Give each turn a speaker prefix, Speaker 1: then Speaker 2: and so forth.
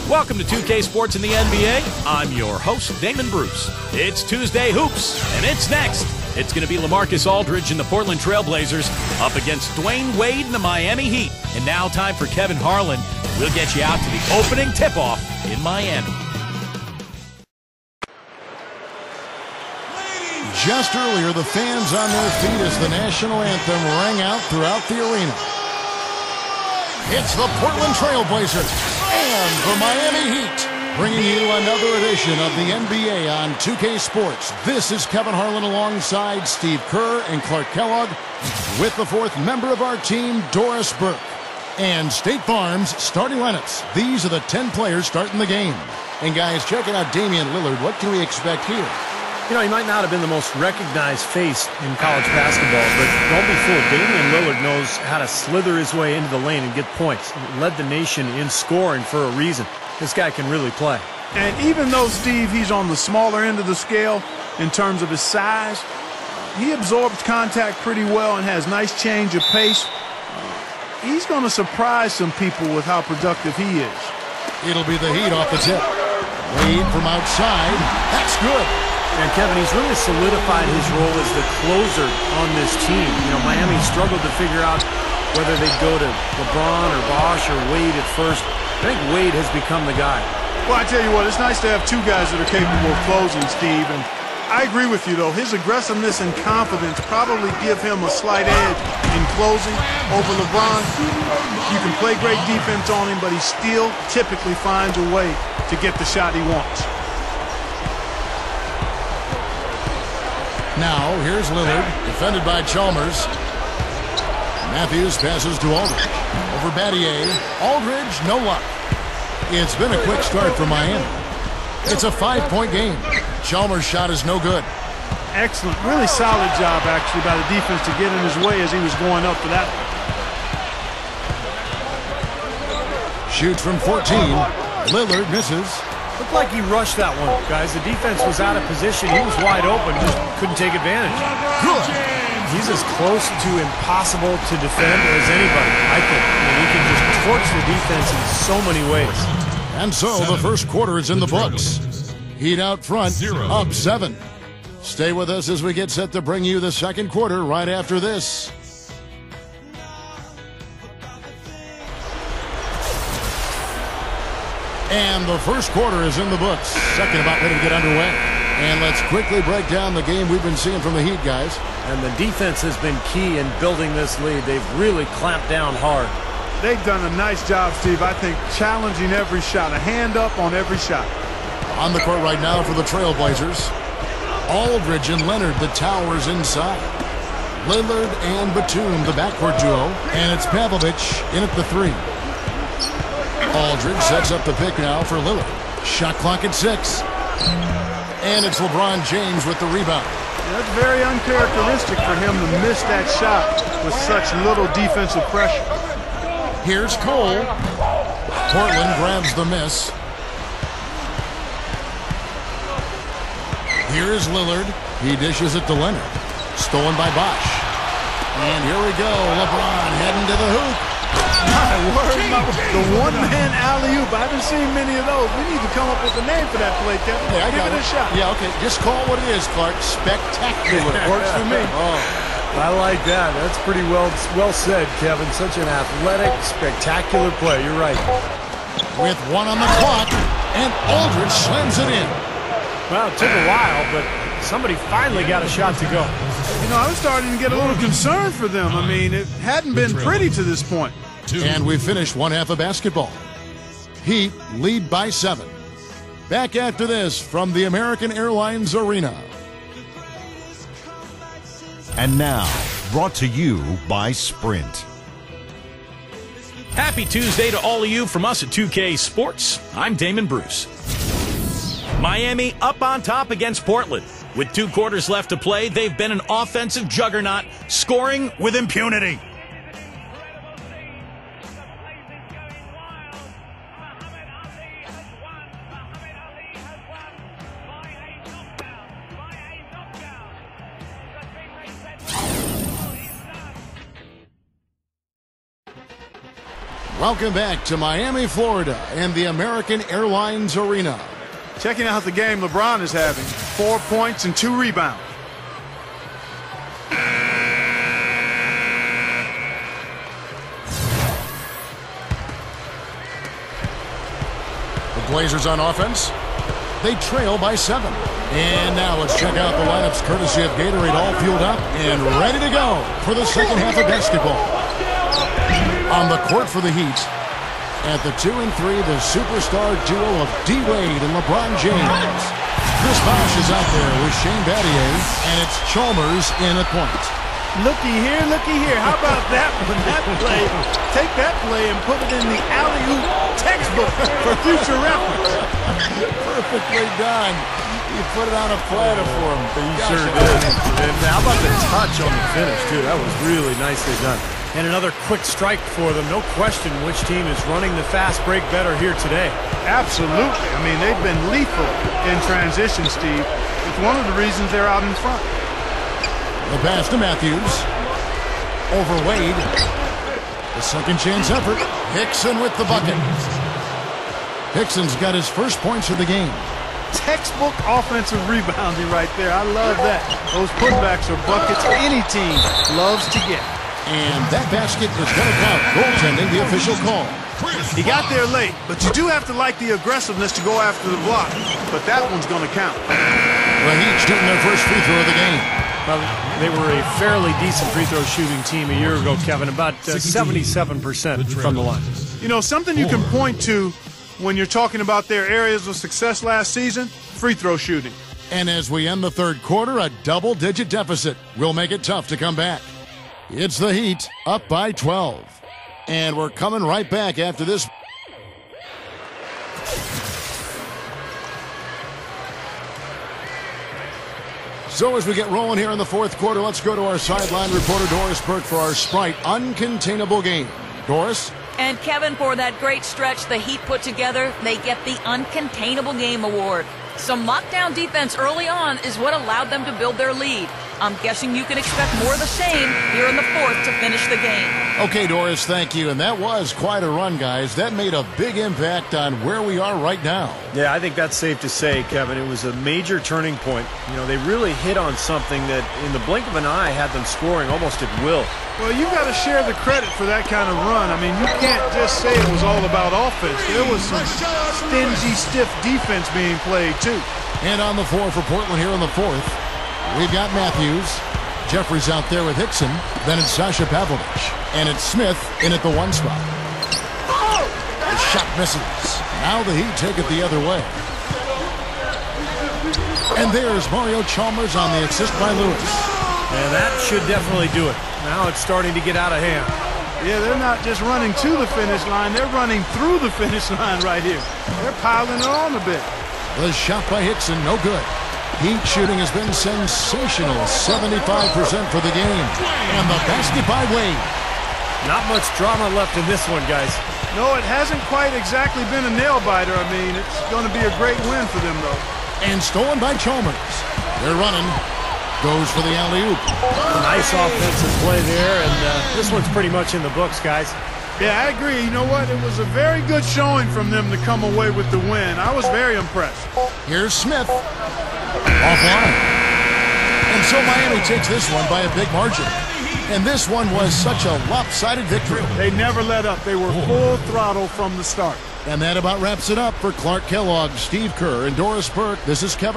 Speaker 1: Welcome to 2K Sports in the NBA. I'm your host, Damon Bruce. It's Tuesday Hoops, and it's next. It's going to be LaMarcus Aldridge and the Portland Trail Blazers up against Dwayne Wade and the Miami Heat. And now time for Kevin Harlan. We'll get you out to the opening tip-off in Miami.
Speaker 2: Just earlier, the fans on their feet as the national anthem rang out throughout the arena. It's the Portland Trail Blazers and the Miami Heat, bringing you another edition of the NBA on 2K Sports. This is Kevin Harlan alongside Steve Kerr and Clark Kellogg, with the fourth member of our team, Doris Burke. And State Farm's starting lineups. These are the 10 players starting the game. And guys, checking out Damian Lillard. What can we expect here?
Speaker 3: You know, he might not have been the most recognized face in college basketball, but don't be fooled. Damian Lillard knows how to slither his way into the lane and get points. He led the nation in scoring for a reason. This guy can really play.
Speaker 4: And even though, Steve, he's on the smaller end of the scale in terms of his size, he absorbs contact pretty well and has nice change of pace. He's going to surprise some people with how productive he is.
Speaker 2: It'll be the Heat off the tip. Wade from outside. That's good.
Speaker 3: And Kevin, he's really solidified his role as the closer on this team. You know, Miami struggled to figure out whether they'd go to LeBron or Bosh or Wade at first. I think Wade has become the guy.
Speaker 4: Well, I tell you what, it's nice to have two guys that are capable of closing, Steve. And I agree with you, though. His aggressiveness and confidence probably give him a slight edge in closing over LeBron. You can play great defense on him, but he still typically finds a way to get the shot he wants.
Speaker 2: Now, here's Lillard, defended by Chalmers. Matthews passes to Aldridge. Over Battier. Aldridge, no luck. It's been a quick start for Miami. It's a 5-point game. Chalmers' shot is no good.
Speaker 4: Excellent. Really solid job, actually, by the defense to get in his way as he was going up for that.
Speaker 2: Shoots from 14. Lillard misses.
Speaker 3: Looked like he rushed that one, guys. The defense was out of position. He was wide open, just couldn't take advantage.
Speaker 2: Good.
Speaker 3: He's as close to impossible to defend as anybody, I think. I mean, he can just torch the defense in so many ways.
Speaker 2: And so the first quarter is in the books. Heat out front, up 7. Stay with us as we get set to bring you the second quarter right after this. And the first quarter is in the books. Second about ready to get underway. And let's quickly break down the game we've been seeing from the Heat, guys.
Speaker 3: And the defense has been key in building this lead. They've really clamped down hard.
Speaker 4: They've done a nice job, Steve, I think, challenging every shot, a hand up on every shot.
Speaker 2: On the court right now for the Trailblazers. Aldridge and Leonard, the towers inside. Lillard and Batum, the backcourt duo. And it's Pavlovic in at the 3. Aldridge sets up the pick now for Lillard. Shot clock at 6. And it's LeBron James with the rebound.
Speaker 4: That's very uncharacteristic for him to miss that shot with such little defensive pressure.
Speaker 2: Here's Cole. Portland grabs the miss. Here's Lillard. He dishes it to Leonard. Stolen by Bosh. And here we go. LeBron heading to the hoop.
Speaker 4: My word, the one-man alley-oop. I haven't seen many of those. We need to come up with a name for that play, Kevin.
Speaker 2: Hey, I
Speaker 4: Give
Speaker 2: got
Speaker 4: it a shot.
Speaker 2: Yeah, okay. Just call it what it is, Clark. Spectacular. Works for me.
Speaker 3: I like that. That's pretty well said, Kevin. Such an athletic, spectacular play. You're right.
Speaker 2: With 1 on the clock, and Aldridge slams it in.
Speaker 3: Well, it took a while, but somebody finally got a shot to go.
Speaker 4: You know, I was starting to get a little concerned for them. I mean, it hadn't been pretty to this point.
Speaker 2: And we finished one half of basketball. Heat lead by 7. Back after this from the American Airlines Arena.
Speaker 5: And now, brought to you by Sprint.
Speaker 1: Happy Tuesday to all of you from us at 2K Sports. I'm Damon Bruce. Miami up on top against Portland. With 2 quarters left to play, they've been an offensive juggernaut, scoring with impunity.
Speaker 2: Welcome back to Miami, Florida, and the American Airlines Arena.
Speaker 4: Checking out the game LeBron is having. 4 points and 2 rebounds.
Speaker 2: The Blazers on offense. They trail by 7. And now let's check out the lineups courtesy of Gatorade, all fueled up and ready to go for the second half of basketball. On the court for the Heat, at the 2 and 3, the superstar duo of D-Wade and LeBron James. Chris Bosh is out there with Shane Battier, and it's Chalmers in at point.
Speaker 4: Looky here, looky here. How about that one? That play, take that play and put it in the alley-oop textbook for future reference.
Speaker 2: Perfectly done. You put it on a platter for him.
Speaker 3: He sure did. And how about the touch on the finish, too? That was really nicely done. And another quick strike for them. No question which team is running the fast break better here today.
Speaker 4: Absolutely. I mean, they've been lethal in transition, Steve. It's one of the reasons they're out in front.
Speaker 2: The pass to Matthews. Over Wade. The second chance effort. Hickson with the bucket. Hickson's got his first points of the game.
Speaker 4: Textbook offensive rebounding right there. I love that. Those putbacks are buckets any team loves to get.
Speaker 2: And that basket is going to count. Goaltending, the official call.
Speaker 4: He got there late, but you do have to like the aggressiveness to go after the block. But that one's going to count.
Speaker 2: The Heat shooting their first free throw of the game.
Speaker 3: Well, they were a fairly decent free throw shooting team a year ago, Kevin, about 77% from the line.
Speaker 4: You know, something you can point to when you're talking about their areas of success last season, free throw shooting.
Speaker 2: And as we end the third quarter, a double-digit deficit will make it tough to come back. It's the Heat up by 12. And we're coming right back after this. So as we get rolling here in the fourth quarter, let's go to our sideline reporter, Doris Burke, for our Sprite Uncontainable game. Doris?
Speaker 6: And Kevin, for that great stretch the Heat put together, they get the Uncontainable Game Award. Some lockdown defense early on is what allowed them to build their lead. I'm guessing you can expect more of the same here in the fourth to finish the game.
Speaker 2: Okay, Doris, thank you. And that was quite a run, guys. That made a big impact on where we are right now.
Speaker 3: Yeah, I think that's safe to say, Kevin. It was a major turning point. You know, they really hit on something that in the blink of an eye had them scoring almost at will.
Speaker 4: Well, you've got to share the credit for that kind of run. I mean, you can't just say it was all about offense. There was some stingy, stiff defense being played, too.
Speaker 2: And on the floor for Portland here in the fourth, we've got Matthews. Jeffries out there with Hickson. Then it's Sasha Pavlovich. And it's Smith in at the 1 spot. The shot misses. Now the Heat take it the other way. And there's Mario Chalmers on the assist by Lewis.
Speaker 3: And that should definitely do it. Now it's starting to get out of hand.
Speaker 4: Yeah, they're not just running to the finish line. They're running through the finish line right here. They're piling it on a bit.
Speaker 2: The shot by Hickson, no good. Heat shooting has been sensational, 75% for the game. And the basket by Wade.
Speaker 3: Not much drama left in this one, guys.
Speaker 4: No, it hasn't quite exactly been a nail-biter. I mean, it's going to be a great win for them, though.
Speaker 2: And stolen by Chalmers. They're running. Goes for the alley-oop.
Speaker 3: Nice offensive play there, and this one's pretty much in the books, guys.
Speaker 4: Yeah, I agree. You know what? It was a very good showing from them to come away with the win. I was very impressed.
Speaker 2: Here's Smith. Offline. And so Miami takes this one by a big margin. And this one was such a lopsided victory.
Speaker 4: They never let up. They were full throttle from the start.
Speaker 2: And that about wraps it up for Clark Kellogg, Steve Kerr, and Doris Burke. This is Kevin.